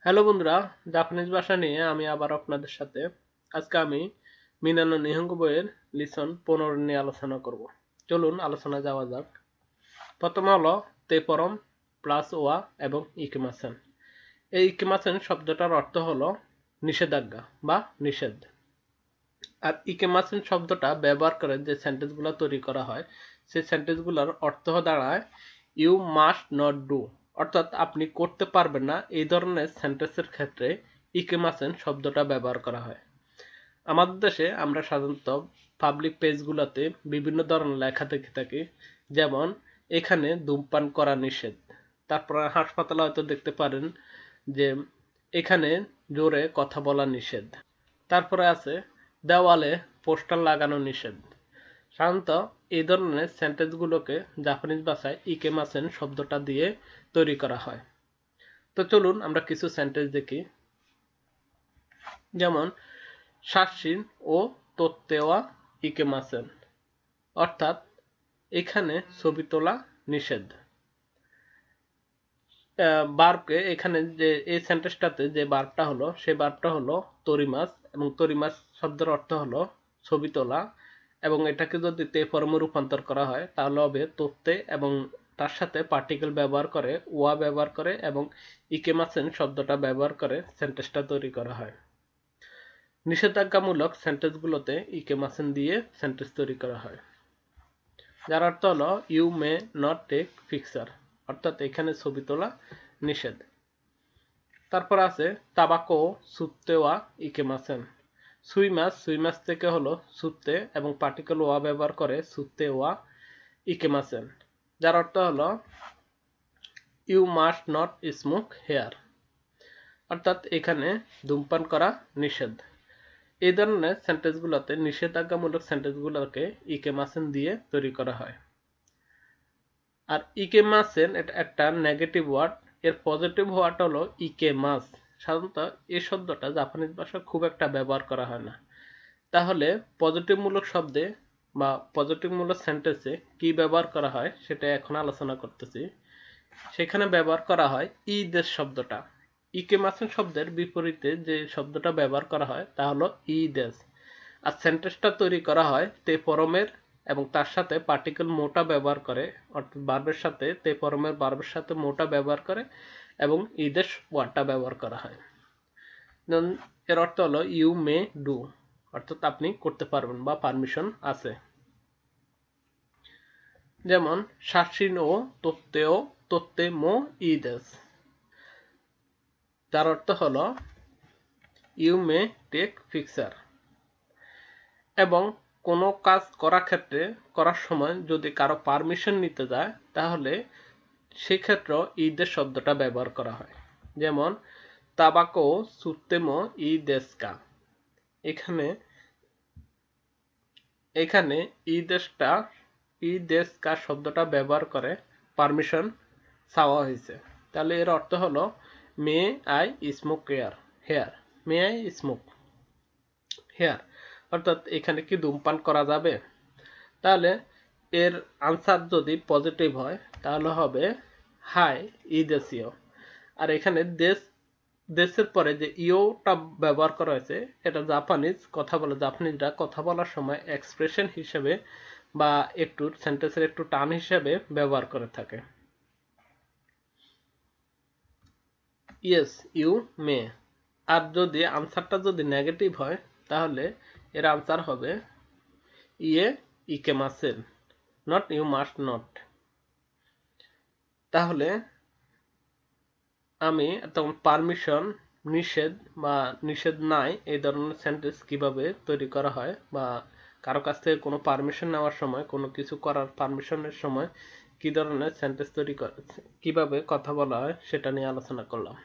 Hello বন্ধুরা, Japanese ভাষা নিয়ে আমি আবার আপনাদের সাথে আজকে আমি মিনানো নিহঙ্গ বইয়ের লিসন 15 নিয়ে আলোচনা করব। চলুন আলোচনা যাওয়া যাক। প্রথমে হলো তেপরম প্লাস ওয়া এবং ইকিমাসেন। এই ইকিমাসেন শব্দটার অর্থ হলো নিষেধাজ্ঞা বা নিষেধ। আর ইকিমাসেন শব্দটা ব্যবহার করে যে সেন্টেন্সগুলো তৈরি করা হয় সেই সেন্টেন্সগুলোর অর্থ দাঁড়ায় ইউ মাস্ট নট ডু, অর্থাৎ আপনি করতে পারবেন না। এই ধরনের সেন্টেন্সের ক্ষেত্রে ইকিমাসেন শব্দটা ব্যবহার করা হয়। আমাদের দেশে আমরা সাধারণত পাবলিক পেজগুলোতে বিভিন্ন ধরনের লেখা দেখে থাকি, যেমন এখানে ধূমপান করা নিষেধ। তারপর হাসপাতালে হয়তো দেখতে পারেন যে এখানে জোরে কথা বলা নিষেধ। তারপরে আছে দেওয়ালে পোস্টার লাগানো নিষেধ। সাধারণত এই ধরনের সেন্টেন্সগুলোকে জাপানিজ ভাষায় ইকেমাসেন শব্দটা দিয়ে তৈরি করা হয়। তো চলুন আমরা কিছু সেন্টেন্স দেখি। যেমন শাসিন ও তোত্তেওয়া ইকেমাসেন, অর্থাৎ এখানে ছবি তোলা নিষেধ। বার্বকে এখানে যে এই সেন্টেন্সটাতে যে বার্বটা হলো সেই বার্বটা হলো তরিমাস, এবং তরিমাস শব্দের অর্থ হলো ছবি তোলা, এবং এটাকে যদি তে ফর্মে রূপান্তর করা হয় তাহলে হবে তোত্তে, এবং তার সাথে পার্টিকেল ব্যবহার করে ওয়া ব্যবহার করে এবং ইকেমাসেন শব্দটা ব্যবহার করে সেন্টেন্সটা তৈরি করা হয়। নিষেধাজ্ঞামূলক সেন্টেন্সগুলোতে ইকেমাসেন দিয়ে সেন্টেন্স তৈরি করা হয়, যার অর্থ হলো you may not take picture, অর্থাৎ এখানে ছবি তোলা নিষেধ। তারপর আছে তাবাকো সুত্তেওয়া ইকেমাসেন। সুইমাস থেকে হলো সুত্তে এবং পার্টিকেল ওয়া ব্যবহার করে সুত্তে ওয়া ইকেমাসেন, যার অর্থ হলো you must not smoke here, অর্থাৎ এখানে ধূমপান করা নিষেধ। এই ধরনের সেন্টেন্সগুলোতে নিষেধাজ্ঞামূলক সেন্টেন্সগুলোকে ইকেমাসেন দিয়ে তৈরি করা হয়। আর ইকেমাসেন এটা একটা নেগেটিভ ওয়ার্ড, এর পজিটিভ ওয়ার্ড হলো ইকেমাস। সাধারণত এই শব্দটা জাপানিজ ভাষায় খুব একটা ব্যবহার করা হয় না। তাহলে পজিটিভ মূলক শব্দে বা পজিটিভ মূলক সেন্টেন্সে কি ব্যবহার করা হয় সেটা এখন আলোচনা করতেছি। সেখানে ব্যবহার করা হয় ই দেশ শব্দটা। ইকেমাসেন শব্দের বিপরীতে যে শব্দটা ব্যবহার করা হয় তা হলো ই দেশ। আর সেন্টেন্সটা তৈরি করা হয় তে পরমের এবং তার সাথে পার্টিকেল মোটা ব্যবহার করে, অর্থাৎ বার্বের সাথে তে পরমের বার্বের সাথে মোটা ব্যবহার করে এবং ইদেশ ওয়ার্ডটা ব্যবহার করা হয়। এর অর্থ হলো ইউ মে ডু, অর্থাৎ আপনি করতে পারবেন বা পারমিশন আছে। যেমন শাসিন ও তোত্তে মো ইদেস, যার অর্থ হলো ইউ মে টেক পিকচার। এবং কোনো কাজ করার সময় যদি কারো পারমিশন নিতে যায় তাহলে সেক্ষেত্রেও ইদের শব্দটা ব্যবহার করা হয়। যেমন তাবাকো সুত্তেমো ই দেশকা, এখানে ই দেশকা শব্দটা ব্যবহার করে পারমিশন চাওয়া হয়েছে। তাহলে এর অর্থ হলো may I smoke here, may I smoke here, অর্থাৎ এখানে কি ধূমপান করা যাবে। তাহলে এর আনসার যদি পজিটিভ হয় তাহলে হবে হাই ই দেশীয়। আর এখানে দেশের পরে যে ইওটা ব্যবহার করা হয়েছে এটা জাপানিজরা কথা বলার সময় এক্সপ্রেশন হিসেবে বা একটু সেন্টেন্সের একটু টান হিসেবে ব্যবহার করে থাকে। Yes you may. আর যদি আনসারটা যদি নেগেটিভ হয় তাহলে এর আনসার হবে ইয়ে ইকেমাসেন, নট ইউ মাস্ট নট। তাহলে আমি তখন পারমিশন, নিষেধ বা নিষেধ নাই এই ধরনের সেন্টেন্স কিভাবে তৈরি করা হয় বা কারো কাছ থেকে কোনো পারমিশন নেওয়ার সময় কোনো কিছু করার পারমিশনের সময় কি ধরনের সেন্টেন্স তৈরি করে কিভাবে কথা বলা হয় সেটা নিয়ে আলোচনা করলাম।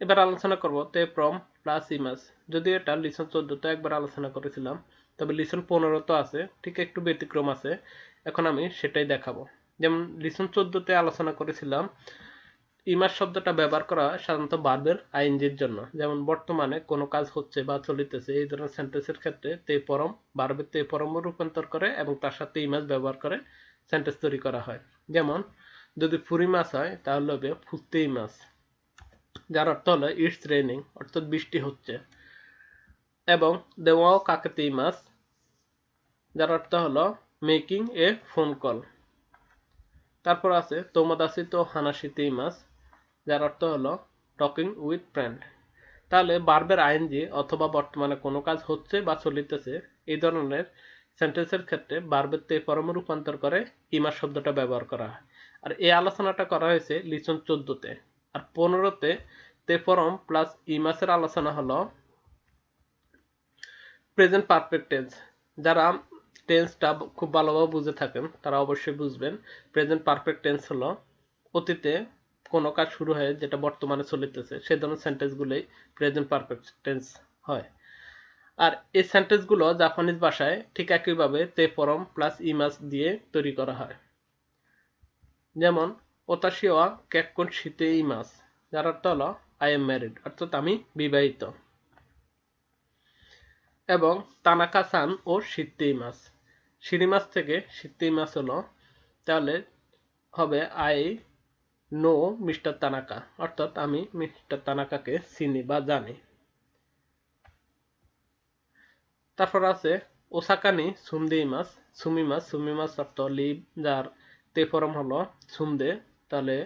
এবার আলোচনা করব তে প্রম প্লাস ইমাজ। যদি এটা লিসন 14 একবার আলোচনা করেছিলাম, তবে লিসন 15 তো আছে, ঠিক একটু ব্যতিক্রম আছে, এখন আমি সেটাই দেখাবো। যেমন লিসন 14 আলোচনা করেছিলাম ইমাজ শব্দটা ব্যবহার করা হয় সাধারণত ভার্বের আইএনজির জন্য। যেমন বর্তমানে কোনো কাজ হচ্ছে বা চলিতেছে এই ধরনের সেন্টেন্সের ক্ষেত্রে তে পরম ভার্বের তে পরম রূপান্তর করে এবং তার সাথে ইমাজ ব্যবহার করে সেন্টেন্স তৈরি করা হয়। যেমন যদি ফুরিমাস হয় তাহলে হবে ফুতেইমাস, যার অর্থ হলো ইটস রেইনিং, অর্থাৎ বৃষ্টি হচ্ছে। এবং দেওয়াও কাকেতেইমাস, যার অর্থ হলো মেকিং এ ফোন কল। তারপর আছে তোমোদাসি তো হানাশিতেইমাস, যার অর্থ হলো টকিং উইথ ফ্রেন্ড। তাহলে ভার্বের আইএনজি অথবা বর্তমানে কোনো কাজ হচ্ছে বা চলিতেছে এই ধরনের সেন্টেন্সের ক্ষেত্রে ভার্বের তে ফর্মে রূপান্তর করে ইমাস শব্দটা ব্যবহার করা হয়। আর এই আলোচনাটা করা হয়েছে লিসন 14-তে। আর 15-তে তে ফর্ম প্লাস ইমাসের আলোচনা হলো প্রেজেন্ট পারফেক্ট টেন্স। যারা টেন্সটা খুব ভালোভাবে বুঝে থাকেন তারা অবশ্যই বুঝবেন প্রেজেন্ট পারফেক্ট টেন্স হলো অতীতে কোনো কাজ শুরু হয়ে যেটা বর্তমানে চলিতেছে সেই ধরনের সেন্টেন্সগুলোই প্রেজেন্ট পারফেক্ট টেন্স হয়। আর এই সেন্টেন্সগুলো জাপানিজ ভাষায় ঠিক একইভাবে তে ফর্ম প্লাস ইমাস দিয়ে তৈরি করা হয়। যেমন ওতাশি ওয়া কেক্কন শিতে ইমাস, যার অর্থ হলো আই এম ম্যারিড, অর্থাৎ আমি বিবাহিত। এবং তানাকা সান ও শিতেইমাস, শিরিমাস থেকে শিতেইমাস হলো, তাহলে হবে আই নো মিস্টার তানাকা, অর্থাৎ আমি মিস্টার তানাকাকে চিনি বা জানি। তারপর আছে ওসাকানি সুমদেইমাস, সুমিমাস, সুমিমাস অর্থ লিভ, যার তে ফর্ম হলো সুমদে, তাহলে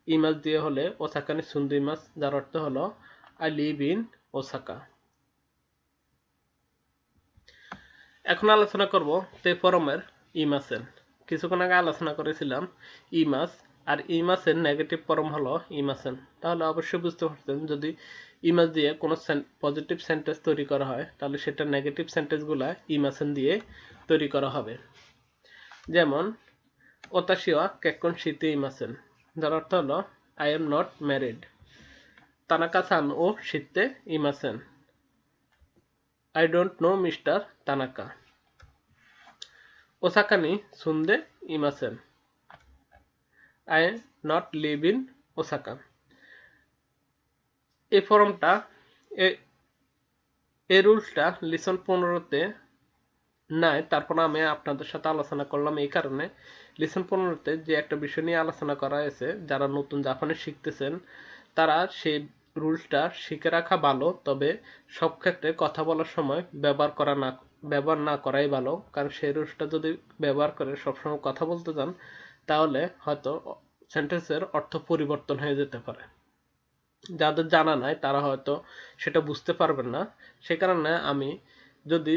ইমাস দিয়ে হলে ওসাকানি সুমদেইমাস, যার অর্থ হলো আই লিভ ইন ওসাকা। এখন আলোচনা করব তে ফর্মের ইমাসের। কিছুক্ষণ আগে আলোচনা করেছিলাম ইমাস, আর ইমাসের নেগেটিভ ফর্ম হলো ইমাসেন। তাহলে অবশ্যই বুঝতে পারছেন যদি ইমাস দিয়ে কোনো পজিটিভ সেন্টেন্স তৈরি করা হয় তাহলে সেটা নেগেটিভ সেন্টেন্সগুলা ইমাসেন দিয়ে তৈরি করা হবে। যেমন ওতাশি ওয়া কেক্কন শিতে ইমাসেন, যার অর্থ হলো I am not married. Tanaka san ও শিতে ইমাসেন, I don't know Mr. Tanaka. Osaka ni sunde imasen, I not live in Osaka. এই ফর্মটা এই রুলসটা লিসন 15-তে নাই, তারপর আমি আপনাদের সাথে আলোচনা করলাম এই কারণে লিসন 15-তে যে একটা বিষয় নিয়ে আলোচনা করা হয়েছে, যারা নতুন জাপানি শিখতেছেন তারা সেই রুলসটা শিখে রাখা ভালো। তবে সব ক্ষেত্রে কথা বলার সময় ব্যবহার না করাই ভালো, কারণ সেই রুলসটা যদি ব্যবহার করে সবসময় কথা বলতে যান তাহলে হয়তো সেন্টেন্সের অর্থ পরিবর্তন হয়ে যেতে পারে। যাদের জানা নাই তারা হয়তো সেটা বুঝতে পারবেন না। সে কারণে আমি যদি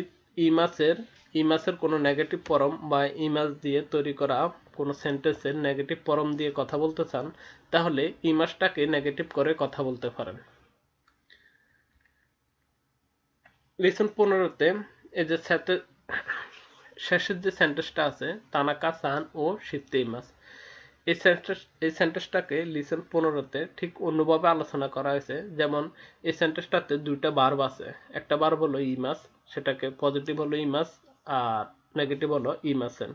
ইমাসের কোনো নেগেটিভ ফর্ম বা ইমাস দিয়ে তৈরি করা কোনো সেন্টেন্সের নেগেটিভ ফর্ম দিয়ে কথা বলতে চান তাহলে ইমাসটাকে নেগেটিভ করে কথা বলতে পারেন। লিসন 15-তে এই যে শেষের যে সেন্টেন্সটা আছে তানাকা সান ও শিতে ইমাস, এই সেন্টেন্সটাকে লিসন 15-তে ঠিক অন্যভাবে আলোচনা করা হয়েছে। যেমন এই সেন্টেন্সটাতে দুইটা ভার্ব আছে, একটা ভার্ব হলো ইমাস, সেটাকে পজিটিভ হলো ইমাস আর নেগেটিভ হলো ইমাসেন।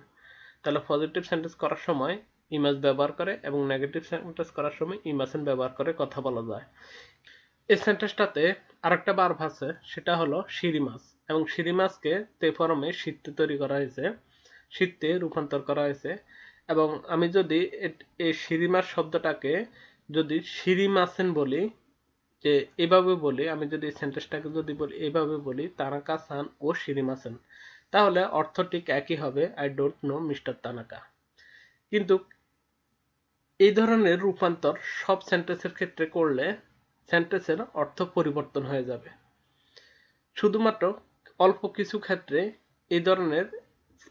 তাহলে পজিটিভ সেন্টেন্স করার সময় ইমাস ব্যবহার করে এবং নেগেটিভ সেন্টেন্স করার সময় ইমাসেন ব্যবহার করে কথা বলা যায়। এই সেন্টেন্সটাতে আরেকটা ভার্ব আছে, সেটা হলো শিরিমাস, এবং শিরিমাসকে তে ফর্মে শিতে তৈরি করা হয়েছে, শিতে রূপান্তর করা হয়েছে। এবং আমি যদি এই শিরিমাস শব্দটাকে যদি শিরিমাসেন বলি, যে এভাবে বলি, আমি যদি সেন্টেন্সটাকে যদি বলি এভাবে বলি তানাকা সান ও শিরিমাসেন, তাহলে অর্থ ঠিক একই হবে, I don't know mister Tanaka. কিন্তু এই ধরনের রূপান্তর সব সেন্টেন্সের ক্ষেত্রে করলে সেন্টেন্সের অর্থ পরিবর্তন হয়ে যাবে। শুধুমাত্র অল্প কিছু ক্ষেত্রে এই ধরনের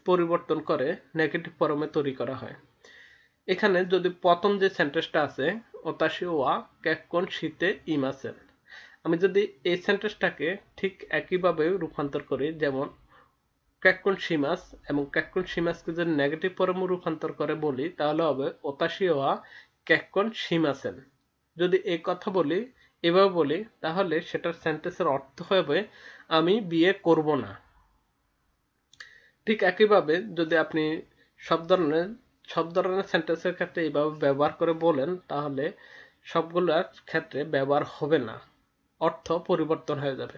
পরিবর্তন করে নেগেটিভ ফর্মে তৈরি করা হয়। এখানে যদি প্রথম যে সেন্টেন্সটা আছে ওতাশি ওয়া কেক্কন শিতে ইমাসেন, আমি যদি এই সেন্টেন্সটাকে ঠিক একইভাবে রূপান্তর করি, যেমন কেক্কন শিমাস, এবং কেক্কন শিমাসকে যদি নেগেটিভ ফর্মে রূপান্তর করে বলি তাহলে হবে ওতাশি ওয়া কেক্কন শিমাসেন। যদি এই কথা বলি এভাবে বলি তাহলে সেটার সেন্টেন্সের অর্থ হবে আমি বিয়ে করব না। ঠিক একইভাবে যদি আপনি সব ধরনের সেন্টেন্সের ক্ষেত্রে এইভাবে ব্যবহার করে বলেন তাহলে সবগুলোর ক্ষেত্রে ব্যবহার হবে না, অর্থ পরিবর্তন হয়ে যাবে।